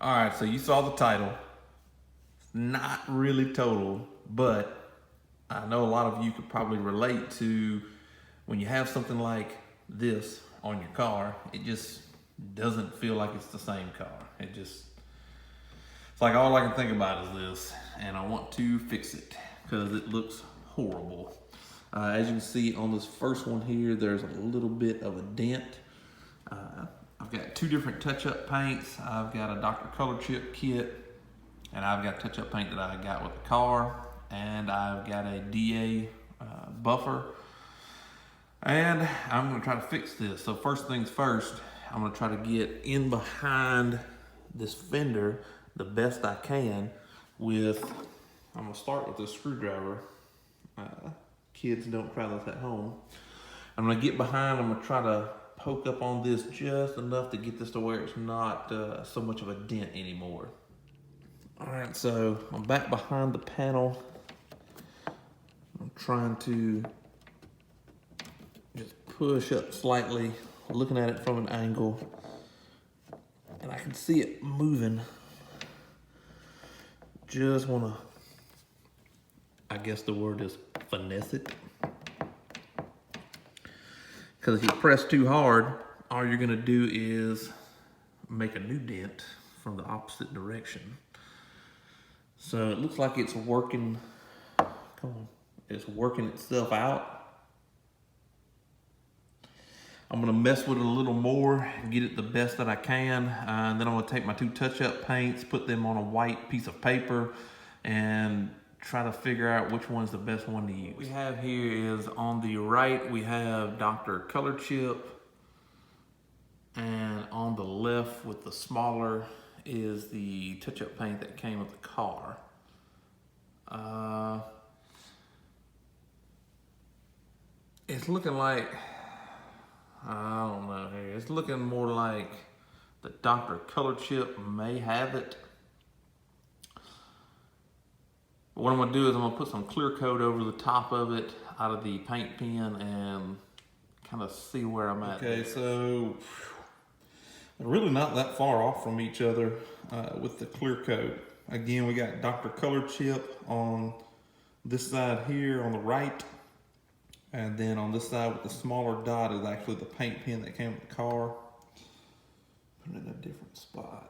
All right, so you saw the title. Not really total, but I know a lot of you could probably relate to when you have something like this on your car, it just doesn't feel like it's the same car. It's like all I can think about is this, and I want to fix it because it looks horrible. As you can see on this first one here, there's a little bit of a dent. I've got two different touch-up paints. I've got a Dr. Color Chip kit, and I've got touch-up paint that I got with the car, and I've got a DA buffer, and I'm gonna try to fix this. So first things first, I'm gonna try to get in behind this fender the best I can I'm gonna start with this screwdriver. Kids, don't try this at home. I'm gonna get behind, I'm gonna try to poke up on this just enough to get this to where it's not so much of a dent anymore. All right, so I'm back behind the panel. I'm trying to just push up slightly, looking at it from an angle, and I can see it moving. Just wanna, I guess the word is finesse it. Because if you press too hard, all you're gonna do is make a new dent from the opposite direction. So it looks like it's working, it's working itself out. I'm gonna mess with it a little more, get it the best that I can, and then I'm gonna take my two touch-up paints, put them on a white piece of paper, and try to figure out which one's the best one to use. What we have here is on the right, we have Dr. Color Chip, and on the left with the smaller is the touch-up paint that came with the car. It's looking like, I don't know here, it's looking more like the Dr. Color Chip may have it. What I'm gonna do is I'm gonna put some clear coat over the top of it out of the paint pen and kind of see where I'm at. Okay, so really not that far off from each other with the clear coat. Again, we got Dr. Color Chip on this side here on the right, and then on this side with the smaller dot is actually the paint pen that came with the car. Put it in a different spot.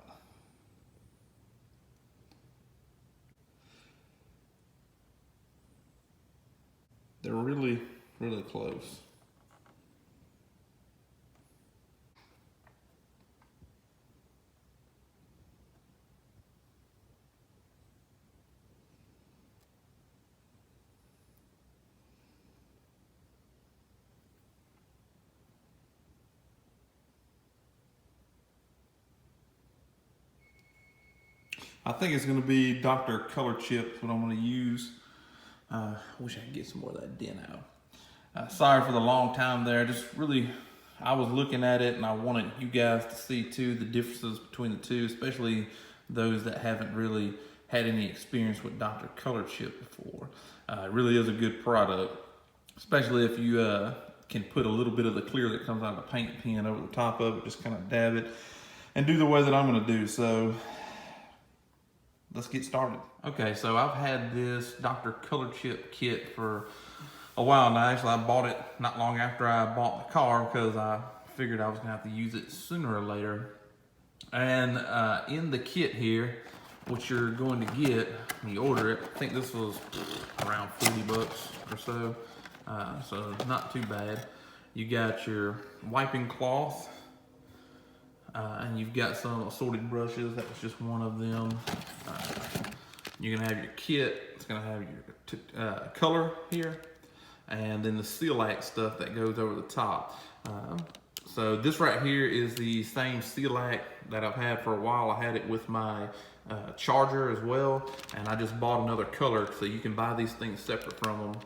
They're really, really close. I think it's gonna be Dr. Color Chip, what I'm gonna use. Wish I could get some more of that dent out. Sorry for the long time there. Just really, I was looking at it and I wanted you guys to see too the differences between the two, especially those that haven't really had any experience with Dr. Color Chip before. It really is a good product, especially if you can put a little bit of the clear that comes out of the paint pen over the top of it, just kind of dab it and do the way that I'm gonna do. So let's get started. Okay, so I've had this Dr. Color Chip kit for a while now. Actually, I bought it not long after I bought the car because I figured I was gonna have to use it sooner or later. And in the kit here, what you're going to get when you order it, I think this was around 40 bucks or so. So not too bad. You got your wiping cloth, and you've got some assorted brushes. That was just one of them. You're gonna have your kit. It's gonna have your color here, and then the Seal-Act stuff that goes over the top. So this right here is the same Seal-Act that I've had for a while. I had it with my charger as well, and I just bought another color, so you can buy these things separate from them.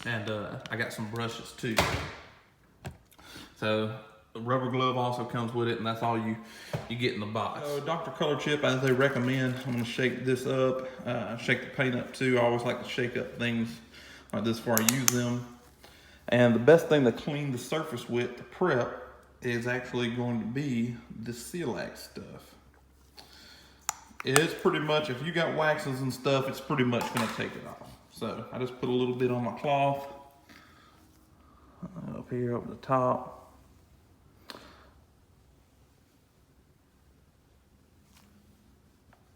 And I got some brushes too. So the rubber glove also comes with it, and that's all you get in the box. So Dr. Color Chip, as they recommend, I'm gonna shake this up, shake the paint up too. I always like to shake up things like this before I use them. And the best thing to clean the surface with, to prep, is actually going to be the Seal-Act stuff. it's pretty much, if you got waxes and stuff, it's pretty much gonna take it off. So I just put a little bit on my cloth up here over the top.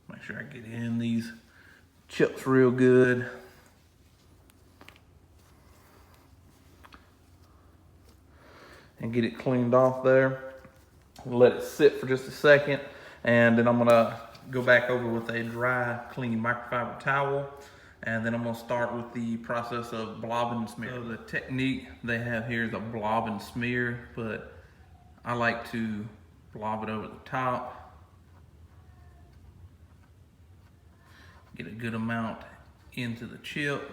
Make sure I get in these chips real good. And get it cleaned off there. Let it sit for just a second. And then I'm gonna go back over with a dry, clean microfiber towel. And then I'm gonna start with the process of blob and smear. So the technique they have here is a blob and smear, but I like to blob it over the top. Get a good amount into the chip.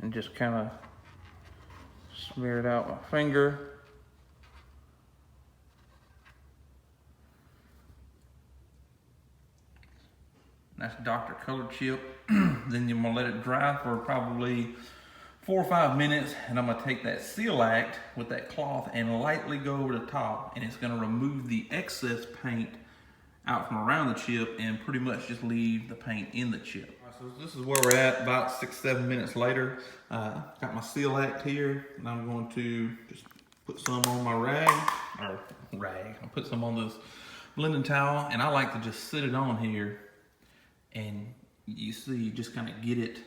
And just kind of smear it out with my finger. That's Dr. Color Chip. Then you're gonna let it dry for probably 4 or 5 minutes, and I'm gonna take that Seal Act with that cloth and lightly go over the top, and it's gonna remove the excess paint out from around the chip and pretty much just leave the paint in the chip. So this is where we're at about 6 or 7 minutes later. Got my Seal Act here, and I'm going to just put some on my I'll put some on this blending towel, and I like to just sit it on here, and you see, you just kind of get it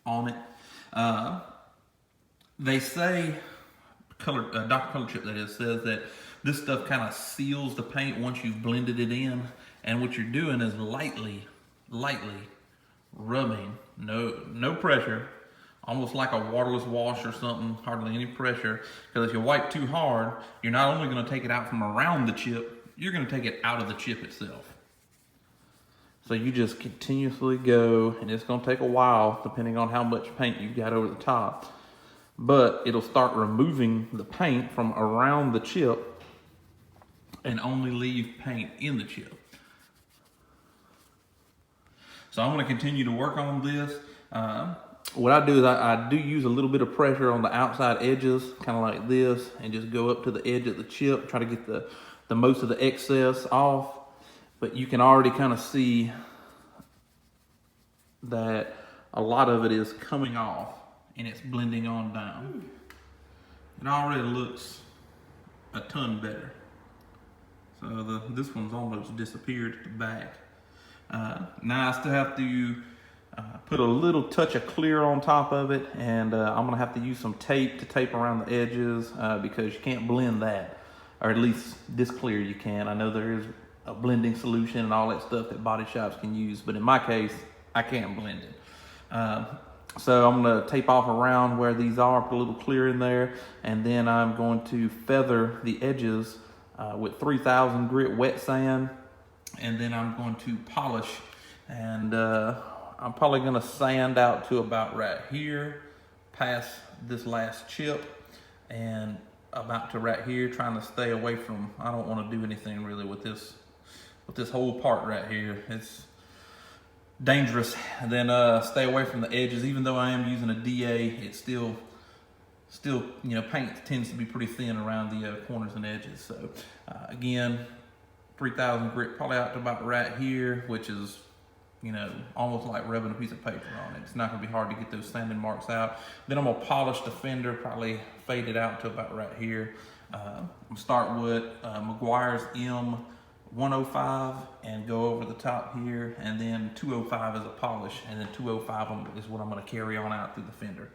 on it. They say, Dr. Color Chip that is, says that this stuff kind of seals the paint once you've blended it in, and what you're doing is lightly rubbing, no pressure, almost like a waterless wash or something, hardly any pressure, because if you wipe too hard, you're not only going to take it out from around the chip, you're going to take it out of the chip itself. So you just continuously go, and it's going to take a while depending on how much paint you've got over the top, but it'll start removing the paint from around the chip and only leave paint in the chip. So I'm going to continue to work on this. What I do is I do use a little bit of pressure on the outside edges, kind of like this, and just go up to the edge of the chip, try to get the most of the excess off. But you can already kind of see that a lot of it is coming off and it's blending on down. It already looks a ton better. So this one's almost disappeared at the back. Now I still have to put a little touch of clear on top of it, and I'm gonna have to use some tape to tape around the edges because you can't blend that, or at least this clear you can. I know there is a blending solution and all that stuff that body shops can use, but in my case, I can't blend it. So I'm gonna tape off around where these are, put a little clear in there, and then I'm going to feather the edges with 3000 grit wet sand, and then I'm going to polish, and I'm probably gonna sand out to about right here, past this last chip, and about to right here, trying to stay away from, I don't wanna do anything really with this whole part right here. It's dangerous. And then stay away from the edges. Even though I am using a DA, it's still, you know, paint tends to be pretty thin around the corners and edges. So again, 3000 grit probably out to about right here, which is, you know, almost like rubbing a piece of paper on it. It's not gonna be hard to get those sanding marks out. Then I'm gonna polish the fender, probably fade it out to about right here. I'm gonna start with Meguiar's M105 and go over the top here, and then 205 as a polish, and then 205 is what I'm gonna carry on out through the fender.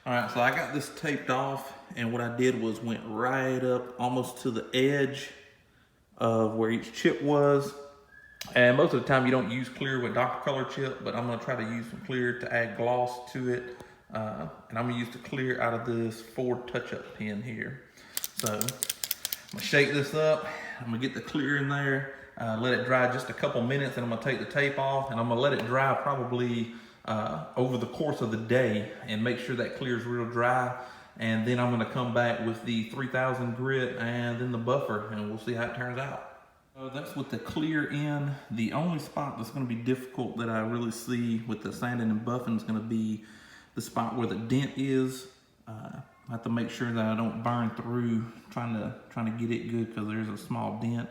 All right, so I got this taped off, and what I did was went right up almost to the edge of where each chip was. And most of the time you don't use clear with Dr. Color Chip, but I'm gonna try to use some clear to add gloss to it. And I'm gonna use the clear out of this Ford touch-up pen here. So I'm gonna shake this up. I'm gonna get the clear in there, let it dry just a couple minutes, and I'm gonna take the tape off, and I'm gonna let it dry probably over the course of the day and make sure that clear is real dry. And then I'm gonna come back with the 3000 grit and then the buffer, and we'll see how it turns out. That's with the clear in. The only spot that's gonna be difficult that I really see with the sanding and buffing is gonna be the spot where the dent is. I have to make sure that I don't burn through trying to get it good, because there's a small dent.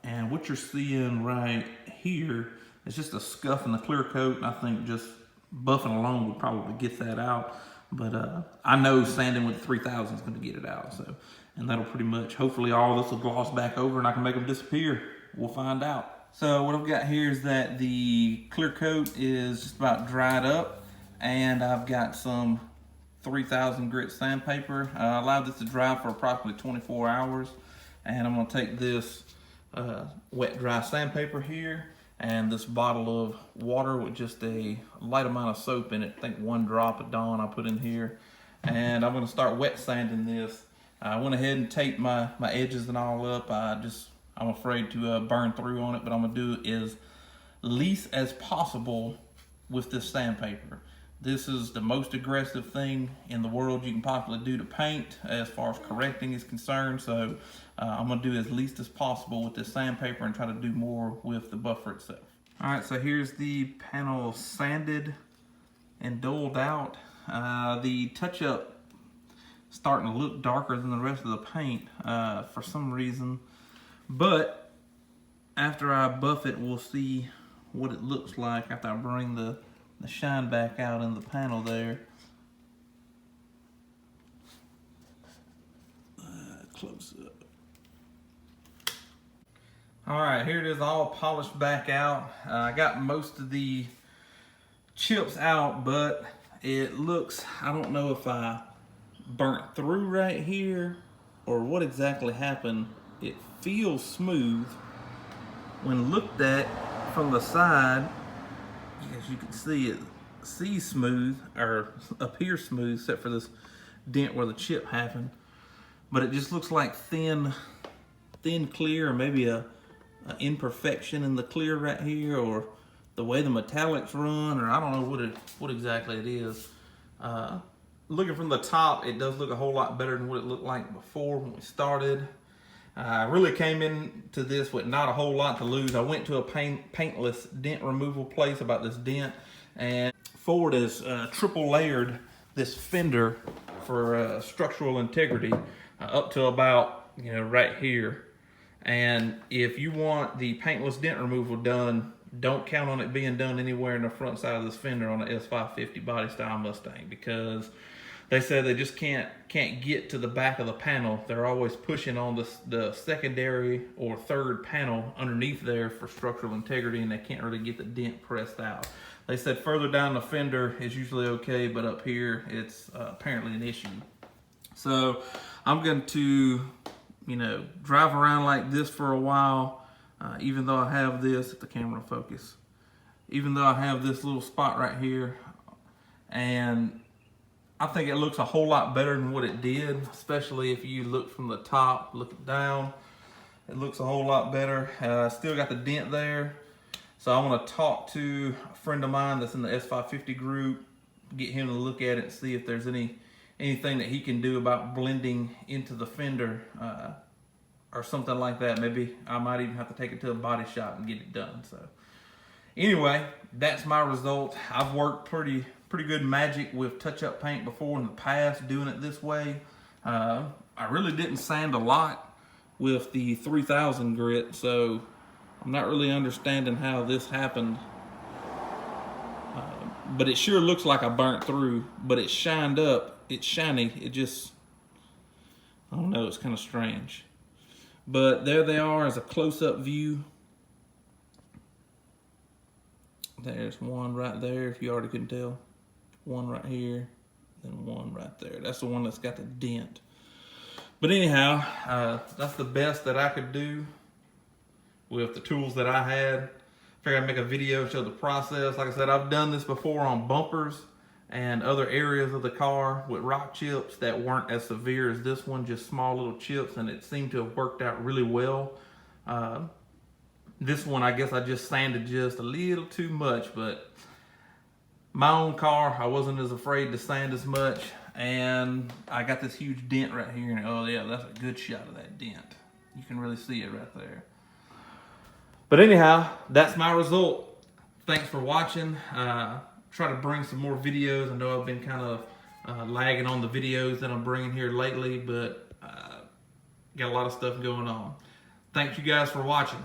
And what you're seeing right here is just a scuff in the clear coat. And I think just buffing alone would probably get that out. But I know sanding with 3000 is going to get it out. So, and that'll pretty much, hopefully all this will gloss back over and I can make them disappear. We'll find out. So what I've got here is that the clear coat is just about dried up, and I've got some 3000 grit sandpaper. I allowed this to dry for approximately 24 hours, and I'm going to take this wet dry sandpaper here and this bottle of water with just a light amount of soap in it. I think 1 drop of Dawn I put in here, and I'm going to start wet sanding this. I went ahead and taped my edges and all up. I'm afraid to burn through on it, but I'm going to do as least as possible with this sandpaper. This is the most aggressive thing in the world you can possibly do to paint as far as correcting is concerned. So I'm going to do as least as possible with this sandpaper and try to do more with the buffer itself. All right, so here's the panel sanded and doled out. The touch-up starting to look darker than the rest of the paint for some reason. But after I buff it, we'll see what it looks like after I bring the shine back out in the panel there. Close up. All right, here it is all polished back out. I got most of the chips out, but it looks, I don't know if I burnt through right here or what exactly happened. It feels smooth when looked at from the side. As you can see, it sees smooth, or appears smooth, except for this dent where the chip happened. But it just looks like thin clear, or maybe a imperfection in the clear right here, or the way the metallics run, or I don't know what exactly it is. Looking from the top, it does look a whole lot better than what it looked like before when we started. I really came into this with not a whole lot to lose. I went to a paintless dent removal place about this dent, and Ford has triple layered this fender for structural integrity up to about, right here. And if you want the paintless dent removal done, don't count on it being done anywhere in the front side of this fender on the S550 body style Mustang, because they said they just can't get to the back of the panel. They're always pushing on the secondary or third panel underneath there for structural integrity, and they can't really get the dent pressed out. They said further down the fender is usually okay, but up here it's apparently an issue. So I'm going to, drive around like this for a while, even though I have this, if the camera focus, even though I have this little spot right here, and I think it looks a whole lot better than what it did, especially if you look from the top, looking down. It looks a whole lot better. Still got the dent there. So I want to talk to a friend of mine that's in the S550 group, get him to look at it and see if there's anything that he can do about blending into the fender or something like that. Maybe I might even have to take it to a body shop and get it done. So anyway, that's my result. I've worked pretty good magic with touch-up paint before in the past, doing it this way. I really didn't sand a lot with the 3000 grit, so I'm not really understanding how this happened. But it sure looks like I burnt through, but it shined up. It's shiny. It just, I don't know, it's kind of strange. But there they are as a close-up view. There's one right there, if you already couldn't tell. One right here, then one right there. That's the one that's got the dent. But anyhow, that's the best that I could do with the tools that I had. Figured I'd make a video, show the process. Like I said, I've done this before on bumpers and other areas of the car with rock chips that weren't as severe as this one, just small little chips, and it seemed to have worked out really well. This one, I guess I just sanded just a little too much, but my own car, I wasn't as afraid to sand as much, and I got this huge dent right here, and oh yeah, that's a good shot of that dent. You can really see it right there. But anyhow, that's my result. Thanks for watching. Try to bring some more videos. I know I've been kind of lagging on the videos that I'm bringing here lately, but got a lot of stuff going on. Thank you guys for watching.